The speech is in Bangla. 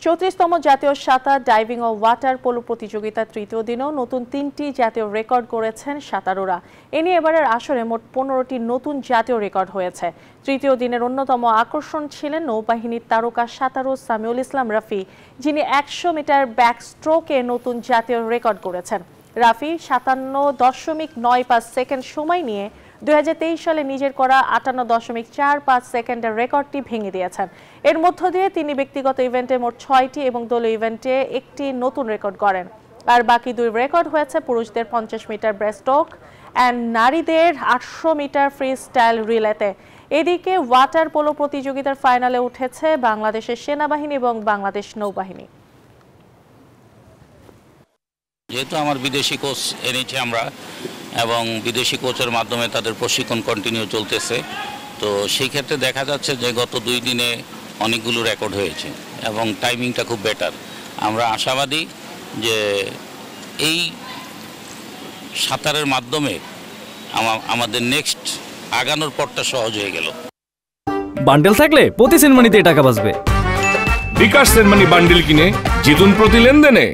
34তম জাতীয় সাঁতার, ডাইভিং ও ওয়াটার পোলো প্রতিযোগিতার তৃতীয় দিনেও নতুন 3টি জাতীয় রেকর্ড করেছেন সাঁতারুরা। এ নিয়ে এবারের আসরে মোট 15টি নতুন জাতীয় রেকর্ড হয়েছে। তৃতীয় দিনের অন্যতম আকর্ষণ ছিলেন নৌবাহিনীর তারকা সাঁতারু সামিউল ইসলাম রাফি, যিনি 100 মিটার ব্যাক স্ট্রোকে নতুন জাতীয় রেকর্ড করেছেন। রাফি 57.95 সেকেন্ড সময় নিয়ে 2023 সালে নিজের করা 58.45 সেকেন্ডের রেকর্ডটি ভেঙে দিয়েছেন। এর মধ্য দিয়ে তিনি ব্যক্তিগত ইভেন্টে মোট 6টি এবং দলীয় ইভেন্টে একটি নতুন রেকর্ড করেন। আর বাকি 2 রেকর্ড হয়েছে পুরুষদের 50 মিটার ব্রেস্টস্ট্রোক অ্যান্ড নারীদের 800 মিটার ফ্রি স্টাইল রিলেতে। এদিকে ওয়াটার পোলো প্রতিযোগিতার ফাইনালে উঠেছে বাংলাদেশের সেনাবাহিনী এবং বাংলাদেশ নৌবাহিনী। যেহেতু আমার বিদেশি কোচ এনেছি আমরা, এবং বিদেশি কোচের মাধ্যমে তাদের প্রশিক্ষণ কন্টিনিউ চলতেছে, তো সেই ক্ষেত্রে দেখা যাচ্ছে যে গত 2 দিনে অনেকগুলো রেকর্ড হয়েছে এবং টাইমিংটা খুব বেটার। আমরা আশাবাদী যে এই সাঁতারের মাধ্যমে আমাদের নেক্সট আগানোর পথটা সহজ হয়ে গেল। বান্ডেল থাকলে প্রতি সেনমানিতে টাকা বাঁচবে। বিকাশ সেনমানি বান্ডেল কিনে জিতুন প্রতি লেনদেনে।